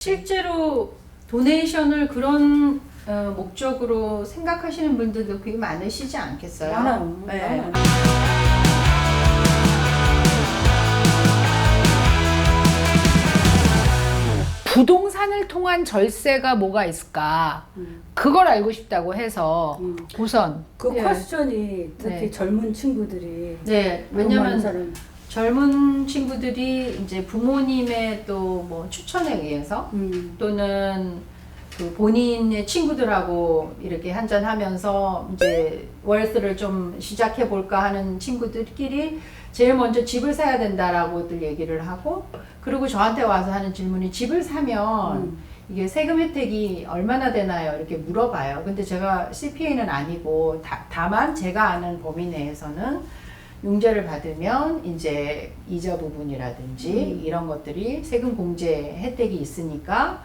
실제로 도네이션을 그런 목적으로 생각하시는 분들도 되게 많으시지 않겠어요? 많아요. 네. 많아요. 부동산을 통한 절세가 뭐가 있을까? 그걸 알고 싶다고 해서 우선 그 예. 퀘스천이 특히 네. 젊은 친구들이 네, 많은 왜냐면 사람 젊은 친구들이 이제 부모님의 또 뭐 추천에 의해서 또는 그 본인의 친구들하고 이렇게 한잔 하면서 이제 월스를 좀 시작해 볼까 하는 친구들끼리 제일 먼저 집을 사야 된다라고들 얘기를 하고, 그리고 저한테 와서 하는 질문이 집을 사면 이게 세금 혜택이 얼마나 되나요? 이렇게 물어봐요. 근데 제가 CPA는 아니고 다만 제가 아는 범위 내에서는 융자를 받으면 이제 이자 부분이라든지 이런 것들이 세금 공제 혜택이 있으니까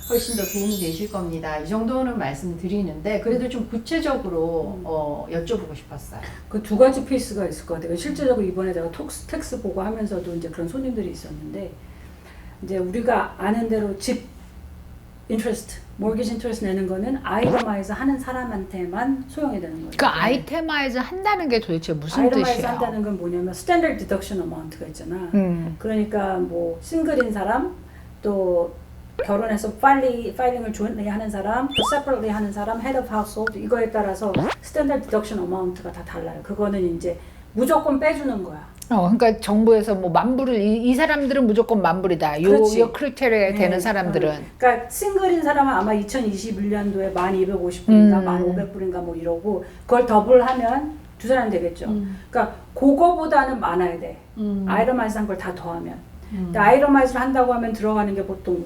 훨씬 더 도움이 되실 겁니다. 이 정도는 말씀드리는데 그래도 좀 구체적으로 여쭤보고 싶었어요. 그 두 가지 케이스가 있을 것 같아요. 실제적으로 이번에 제가 텍스 보고 하면서도 이제 그런 손님들이 있었는데, 이제 우리가 아는 대로 집 인트레스트, 모기지 인트레스트 내는 거는 아이템마이즈 하는 사람한테만 소용이 되는 거예요. 그 아이템마이즈 한다는 게 도대체 무슨 아이템마이즈 뜻이에요? 한다는 건 뭐냐면 스탠더드 디덕션 어마운트가 있잖아. 그러니까 뭐 싱글인 사람, 또 결혼해서 파일링을 조인트리 하는 사람, 또 separately 하는 사람, head of household, 이거에 따라서 스탠더드 디덕션 어마운트가 다 달라요. 그거는 이제 무조건 빼주는 거야. 그러니까 정부에서 뭐 만불을 이 사람들은 무조건 만불이다. 그렇지. 요 크리테리아에 네. 되는 사람들은. 그러니까 싱글인 사람은 아마 2021년도에 1,250불인가 1,500불인가 뭐 이러고, 그걸 더블하면 두 사람 되겠죠. 그러니까 그거보다는 많아야 돼. 아이러마이즈한 걸 다 더하면. 근데 아이러마이즈를 한다고 하면 들어가는 게 보통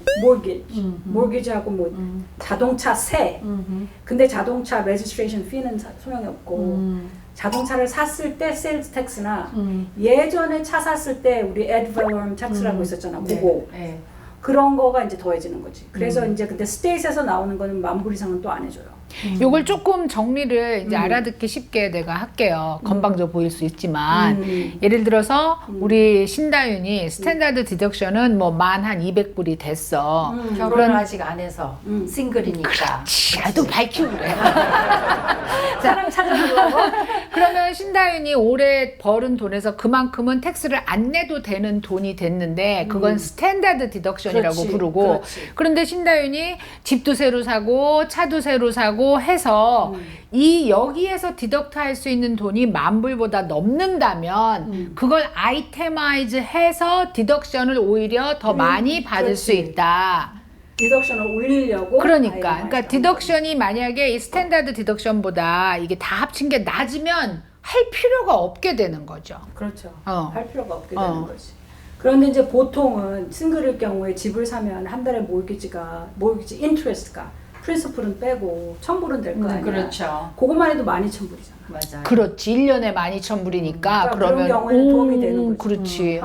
몰기지하고 뭐 자동차 세. 근데 자동차 레지스트레이션 피는 소용이 없고, 자동차를 샀을 때 세일즈 텍스나 예전에 차 샀을 때 우리 ad valorem tax라고 있었잖아. 그거. 네. 그런 거가 이제 더해지는 거지. 그래서 이제 근데 스테이트에서 나오는 거는 10,000불 이상은 또 안 해줘요. 요걸 조금 정리를 이제 알아듣기 쉽게 내가 할게요. 건방져 보일 수 있지만 예를 들어서 우리 신다윤이 스탠다드 디덕션은 뭐 만 한 200불이 됐어. 결혼을 아직 안 해서 싱글이니까. 나도 밝히고 그래. 사람 찾아보려고. 그러면 신다윤이 올해 벌은 돈에서 그만큼은 텍스를 안 내도 되는 돈이 됐는데 그건 스탠다드 디덕션이라고 그렇지, 부르고, 그렇지. 그런데 신다윤이 집도 새로 사고 차도 새로 사고 해서 이 여기에서 디덕트 할 수 있는 돈이 10,000불보다 넘는다면 그걸 아이템마이즈 해서 디덕션을 오히려 더 많이 받을 수 그렇지. 있다. 디덕션을 올리려고. 그러니까 디덕션이 만약에 이 스탠다드 디덕션보다 이게 다 합친 게 낮으면 할 필요가 없게 되는 거죠. 그렇죠. 할 필요가 없게 되는 거지. 그런데 이제 보통은 싱글일 경우에 집을 사면 한 달에 모기지 인트레스트가 프린시플은 빼고 1,000불은 될 거 아니야. 그렇죠. 그것만 해도 12,000불이잖아. 맞아요. 그렇지. 1년에 12,000불이니까 그런 그러면 경우에는 도움이 되는 거지. 그렇지.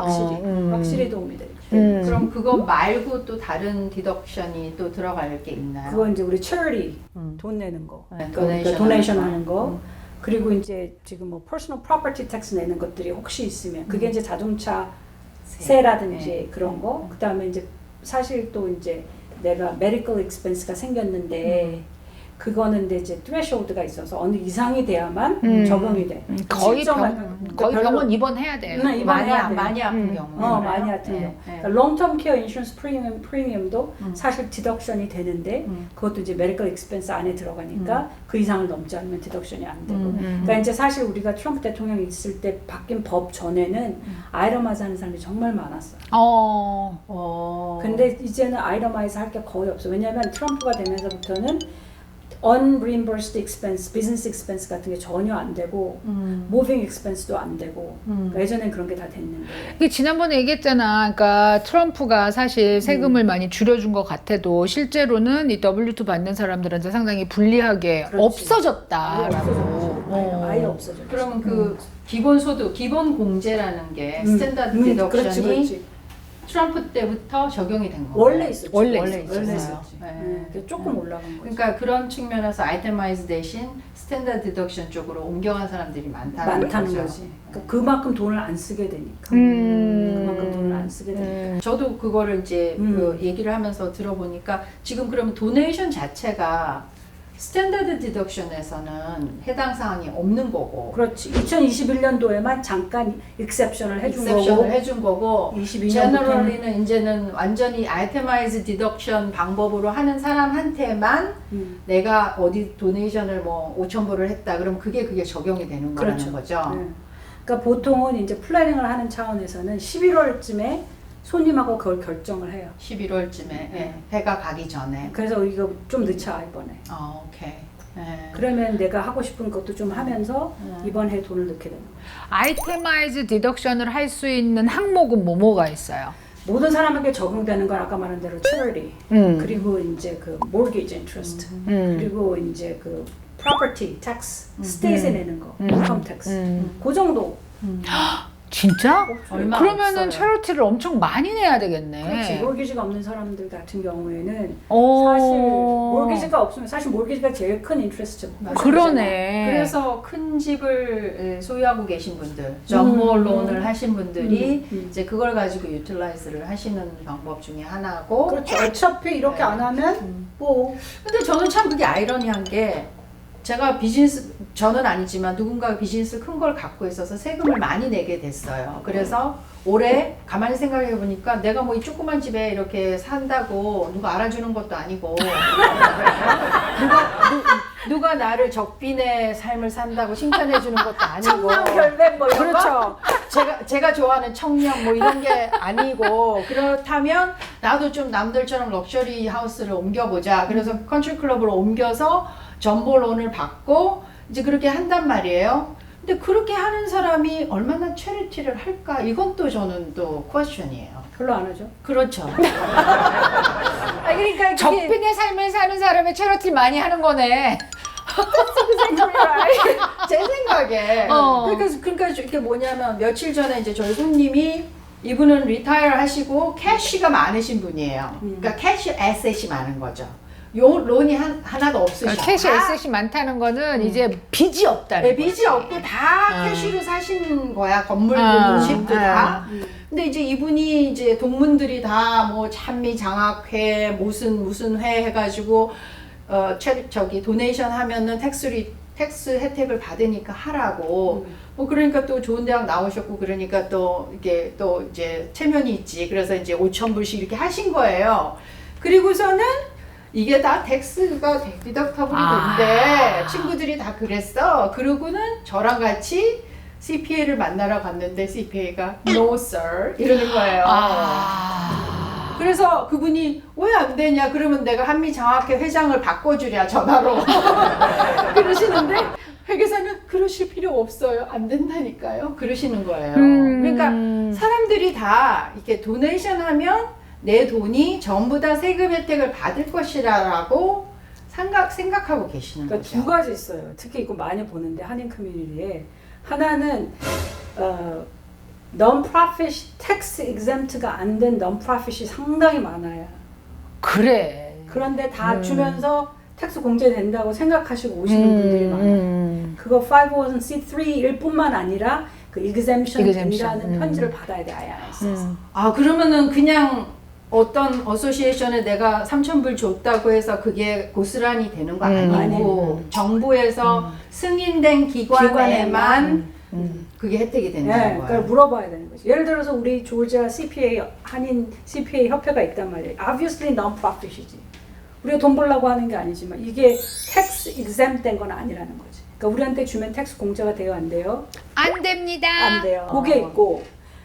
확실히 도움이 되죠. 그럼 그거 말고 또 다른 디덕션이 또 들어갈 게 있나요? 그건 이제 우리 charity 돈 내는 거, 네, 그러니까 도네이션 하는 거, 그리고 이제 지금 뭐 personal property tax 내는 것들이 혹시 있으면 그게 이제 자동차 세라든지 그런 거, 그 다음에 이제 사실 또 이제 내가 medical expense가 생겼는데 그거는 이제 threshold가 있어서 어느 이상이 돼야만 적용이 돼. 거의 그러니까 별로- 병원 입원해야 돼요. 많이 아픈 경우. 많이 아픈 경우. 그러니까 long-term care insurance 프리미엄도 사실 디덕션이 되는데 그것도 이제 medical expense 안에 들어가니까 그 이상을 넘지 않으면 디덕션이 안 되고. 그러니까 이제 사실 우리가 트럼프 대통령이 있을 때 바뀐 법 전에는 아이러마이즈 하는 사람이 정말 많았어요. 근데 이제는 아이러마이즈 할 게 거의 없어. 왜냐하면 트럼프가 되면서부터는 unreimbursed expense, business expense 같은 게 전혀 안 되고 moving expense도 안 되고 그러니까 예전엔 그런 게 다 됐는데 이게 지난번에 얘기했잖아. 그러니까 트럼프가 사실 세금을 많이 줄여준 것 같아도 실제로는 이 W2 받는 사람들한테 상당히 불리하게 그렇지. 없어졌다라고. 아예 없어져. 그러면 그 기본 소득, 기본 공제라는 게 스탠다드 디덕션이 그렇지. 트럼프 때부터 적용이 된 거예요. 원래 있었죠. 원래 있었어요. 있었지. 네. 그래서 조금 올라간 거죠. 그러니까 그런 측면에서 아이테마이즈 대신 스탠다드 디덕션 쪽으로 옮겨간 사람들이 많다는 거죠. 거지. 그러니까 그만큼 돈을 안 쓰게 되니까. 그만큼 돈을 안 쓰게 되니까. 저도 그거를 이제 그 얘기를 하면서 들어보니까 지금 그러면 도네이션 자체가 스탠다드 디덕션에서는 해당 사항이 없는 거고 그렇지. 2021년도에만 잠깐 익셉션을 해준 익셉션을 거고. 해준 거고 22년부터는 제너럴리는 이제는 완전히 아이테마이즈 디덕션 방법으로 하는 사람한테만 내가 어디 도네이션을 뭐 5,000불을 했다 그러면 그게 적용이 되는 거라는 그렇죠. 거죠. 네. 그러니까 보통은 이제 플래닝을 하는 차원에서는 11월쯤에 손님하고 그걸 결정을 해요. 11월쯤에 해가 가기 전에. 그래서 이거 좀 늦춰 이번에. 오케이. 네. 그러면 내가 하고 싶은 것도 좀 하면서 이번 해 돈을 넣게 되는 거예요. 아이테마이즈 디덕션을 할 수 있는 항목은 뭐가 있어요? 모든 사람에게 적용되는 건 아까 말한 대로 charity, 그리고 이제 그 mortgage interest, 그리고 이제 그 property tax, 스테이트에 내는 거, income tax, 그 정도. 진짜? 얼마 그러면은 없어요. 체리티를 엄청 많이 내야 되겠네. 그렇지. 몰기지가 없는 사람들 같은 경우에는 오. 사실 몰기지가 없으면 사실 몰기지가 제일 큰 인트레스트죠. 그러네. 그래서 큰 집을 소유하고 계신 분들, 전몰 론을 하신 분들이 이제 그걸 가지고 유틸라이즈를 하시는 방법 중에 하나고. 그렇죠. 어차피 이렇게 안 하면 뭐 근데 저는 참 그게 아이러니한 게 제가 비즈니스, 저는 아니지만 누군가가 비즈니스 큰 걸 갖고 있어서 세금을 많이 내게 됐어요. 그래서 올해 가만히 생각해 보니까 내가 뭐 이 조그만 집에 이렇게 산다고 누가 알아주는 것도 아니고 누가 나를 적빈의 삶을 산다고 칭찬해 주는 것도 아니고 청량결백 뭐 이런 거? 그렇죠. 제가 좋아하는 청량 뭐 이런 게 아니고 그렇다면 나도 좀 남들처럼 럭셔리 하우스를 옮겨보자. 그래서 컨트리 클럽으로 옮겨서 전볼론을 받고 이제 그렇게 한단 말이에요. 근데 그렇게 하는 사람이 얼마나 체리티를 할까? 이건 또 저는 또 퀘스천이에요. 별로 안 하죠. 그렇죠. 그러니까 그게 적빈의 삶을 사는 사람의 체리티 많이 하는 거네. 제 생각에. 어. 그러니까 이게 뭐냐면 며칠 전에 이제 저희 손님이 이분은 리타이어 하시고 캐시가 많으신 분이에요. 그러니까 캐시 에셋이 많은 거죠. 요 론이 하나도 없으셔. 그러니까 캐시 에셋이 많다는 거는 이제 빚이 없다는 거지. 빚이 없고 다 캐시로 사시는 거야. 건물들도 집도 다. 근데 이제 이분이 이제 동문들이 다 뭐 찬미 장학회 무슨 회 해가지고 저기 도네이션 하면은 텍스 혜택을 받으니까 하라고. 뭐 그러니까 또 좋은 대학 나오셨고 그러니까 또 이게 또 이제 체면이 있지. 그래서 이제 5,000불씩 이렇게 하신 거예요. 그리고서는 이게 다 텍스가 디덕터블이 된대. 친구들이 다 그랬어. 그러고는 저랑 같이 CPA를 만나러 갔는데 CPA가 No sir 이러는 거예요. 그래서 그분이 왜 안 되냐 그러면 내가 한미장학회 회장을 바꿔주랴 전화로 그러시는데 회계사는 그러실 필요 없어요. 안 된다니까요. 그러시는 거예요. 그러니까 사람들이 다 이렇게 도네이션 하면 내 돈이 전부 다 세금 혜택을 받을 것이라고 생각하고 계시는 그러니까 거죠. 두 가지 있어요. 특히 이거 많이 보는데 한인 커뮤니티에 하나는 non-profit tax exempt가 안 된 non-profit이 상당히 많아요. 그래. 그런데 다 주면서 텍스 공제된다고 생각하시고 오시는 분들이 많아요. 그거 501c3일 뿐만 아니라 그 exemption 된다는 편지를 받아야 돼 IRS에서. 그러면은 그냥 어떤 어소시에이션에 내가 3,000불 줬다고 해서 그게 고스란히 되는 거 아니고 정부에서 승인된 기관에만 그게 혜택이 된다는 네, 거예요. 그걸 물어봐야 되는 거지. 예를 들어서 우리 조지아 CPA 한인 CPA 협회가 있단 말이에요. Obviously non-profit이지. 우리가 돈 벌려고 하는 게 아니지만 이게 tax exempt 된 건 아니라는 거지. 그러니까 우리한테 주면 텍스 공제가 돼요, 안 돼요? 안 됩니다. 안 돼요. 그게 있고.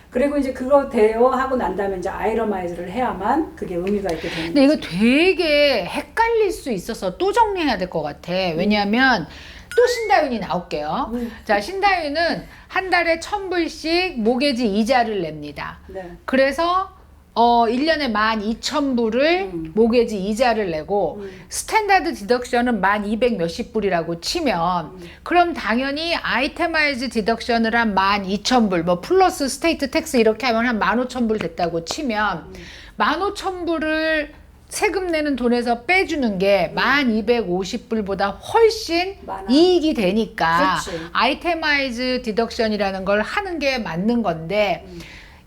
그리고 이제 그거 돼요 하고 난 다음에 이제 아이러마이즈를 해야만 그게 의미가 있게 되는 근데 거지. 이거 되게 헷갈릴 수 있어서 또 정리해야 될 것 같아. 왜냐하면 또 신다윤이 나올게요. 자, 신다윤은 한 달에 1,000불씩 모게지 이자를 냅니다. 네. 그래서 1년에 12,000불을 모게지 이자를 내고 스탠다드 디덕션은 1200 몇십 불이라고 치면 그럼 당연히 아이테마이즈 디덕션을 한 12,000불 뭐 플러스 스테이트 텍스 이렇게 하면 한 15,000불 됐다고 치면 15,000불을 세금 내는 돈에서 빼주는 게 1250불보다 훨씬 많아. 이익이 되니까 그렇지. 아이테마이즈 디덕션이라는 걸 하는 게 맞는 건데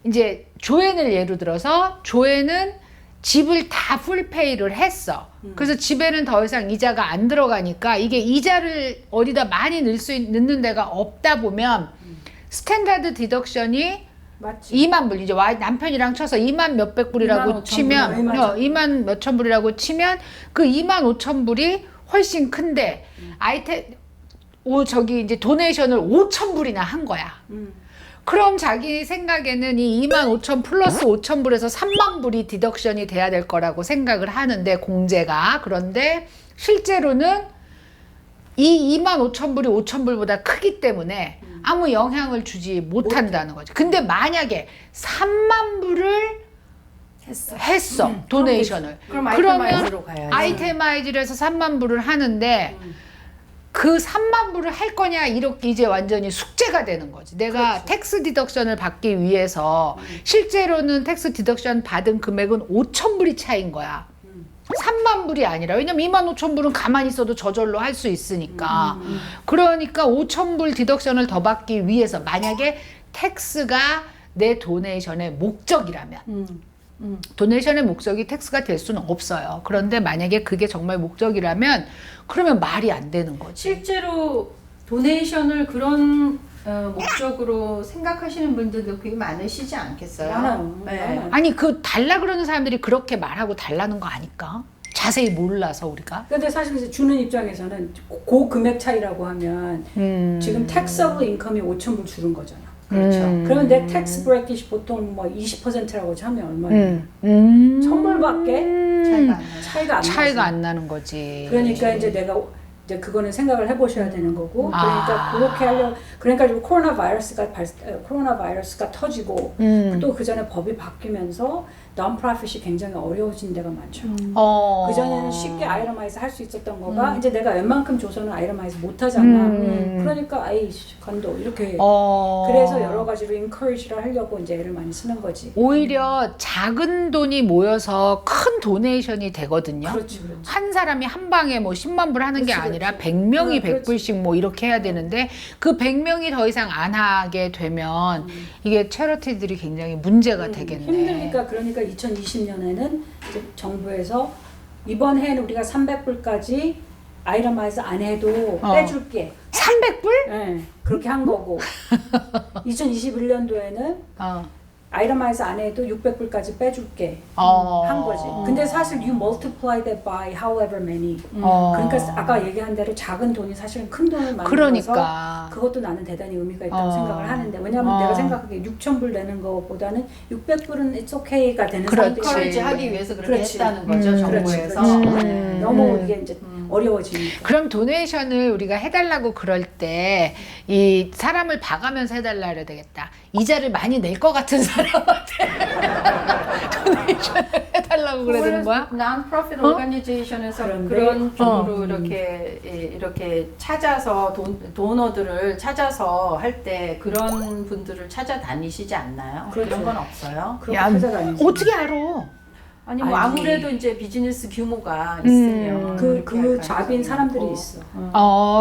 이제 조앤을 예로 들어서 조앤은 집을 다 풀페이를 했어. 그래서 집에는 더 이상 이자가 안 들어가니까 이게 이자를 어디다 많이 넣는 데가 없다 보면 스탠다드 디덕션이 맞지. 2만 불, 이제 남편이랑 쳐서 2만 몇백 불이라고 25,000 치면, 불, 2만 몇천 불이라고 치면 그 2만 5천 불이 훨씬 큰데, 저기 이제 도네이션을 5천 불이나 한 거야. 그럼 자기 생각에는 이 2만 5천 플러스 5천 불에서 3만 불이 디덕션이 돼야 될 거라고 생각을 하는데, 공제가. 그런데 실제로는 이 2만 5천 불이 5천 불보다 크기 때문에 아무 영향을 주지 못한다는 거죠. 근데 만약에 3만 불을 했어 도네이션을. 그럼 그러면 아이테마이즈로 가야지. 아이테마이즈를 해서 3만 불을 하는데 그 3만 불을 할 거냐 이렇게 이제 완전히 숙제가 되는 거지. 내가 그렇죠. 텍스 디덕션을 받기 위해서 실제로는 텍스 디덕션 받은 금액은 5천 불이 차인 거야. 3만 불이 아니라, 왜냐면 2만 5천 불은 가만히 있어도 저절로 할 수 있으니까. 그러니까 5천 불 디덕션을 더 받기 위해서, 만약에 텍스가 내 도네이션의 목적이라면, 도네이션의 목적이 텍스가 될 수는 없어요. 그런데 만약에 그게 정말 목적이라면 그러면 말이 안 되는 거지. 실제로 도네이션을 그런 목적으로 생각하시는 분들도 되게 많으시지 않겠어요? 많아요. 네. 많아요. 아니 그 달라 그러는 사람들이 그렇게 말하고 달라는 거 아닐까? 자세히 몰라서 우리가. 근데 사실 이제 주는 입장에서는 고금액 차이라고 하면 지금 텍서블 인컴이 5,000불 줄은 거잖아. 그렇죠. 그러면 내 텍스 브레킷이 보통 뭐 20%라고 하면 얼마예요? 1,000불밖에 차이가 안 차이가 나지. 안 나는 거지. 그러니까 이제 내가 이제 그거는 생각을 해보셔야 되는 거고, 그러니까 아. 그렇게 하려, 그러니까 지금 코로나 바이러스가 터지고 또 그 전에 법이 바뀌면서 non-profit이 굉장히 어려워진 데가 많죠. 그 전에는 쉽게 아이러마이즈 할 수 있었던 거가 이제 내가 웬만큼 줘서는 아이러마이즈 못 하잖아. 그러니까 아이 건도 이렇게. 그래서 여러 가지로 encourage를 하려고 이제 애를 많이 쓰는 거지. 오히려 작은 돈이 모여서 큰 도네이션이 되거든요. 그렇지, 그렇지. 한 사람이 한 방에 뭐 10만 불 하는 게 그렇지, 아니라 그렇지. 100명이 그렇지. 100불씩 뭐 이렇게 해야 되는데 그 100명이 더 이상 안 하게 되면 이게 채리티들이 굉장히 문제가 되겠네. 힘드니까. 그러니까 2020년에는 이제 정부에서 이번 해는 우리가 300불까지 아이러마이즈 안 해도 빼줄게. 300불? 네, 그렇게 한 거고 2021년도에는 아이러마이즈 안 해도 600불까지 빼줄게 한 거지. 근데 사실 you multiply that by however many. 그러니까 아까 얘기한 대로 작은 돈이 사실은 큰 돈을 많이 그러니까. 벌어서 그것도 나는 대단히 의미가 있다고 생각을 하는데, 왜냐하면 내가 생각하기에 6,000불 내는 것보다는 600불은 it's okay가 되는 그렇지. 사람들이 encourage 하기 위해서 그렇게 그렇지. 했다는 거죠, 정부에서. 그렇지. 너무 이게 이제 어려워지니까. 그럼 도네이션을 우리가 해달라고 그럴 때 이 사람을 봐가면서 해달라 해야 되겠다. 이자를 많이 낼 것 같은 사람한테 도네이션을 해달라고 그래야 되는 거야? non-profit organization에서 그런데, 그런 쪽으로 이렇게 찾아서 도너들을 찾아서 할 때 그런 분들을 찾아다니시지 않나요? 그렇죠. 그런 건 없어요? 그렇게 야, 찾아다니지. 어떻게 알아? 아니 뭐 알지. 아무래도 이제 비즈니스 규모가 있으면 그 그렇게 잡인 할 사람들이 가능성이 있어.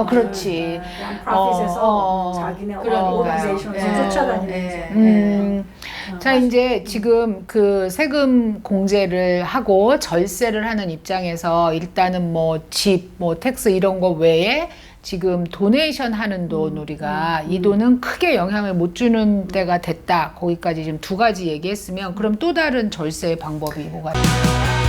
그렇지. non-profit에서 자기네 organization에서 쫓아다니면서. 자, 이제 지금 그 세금 공제를 하고 절세를 하는 입장에서 일단은 뭐 집, 뭐 텍스 이런 거 외에 지금 도네이션 하는 돈 우리가 이 돈은 크게 영향을 못 주는 때가 됐다. 거기까지 지금 두 가지 얘기했으면 그럼 또 다른 절세 방법이 뭐가 있나요?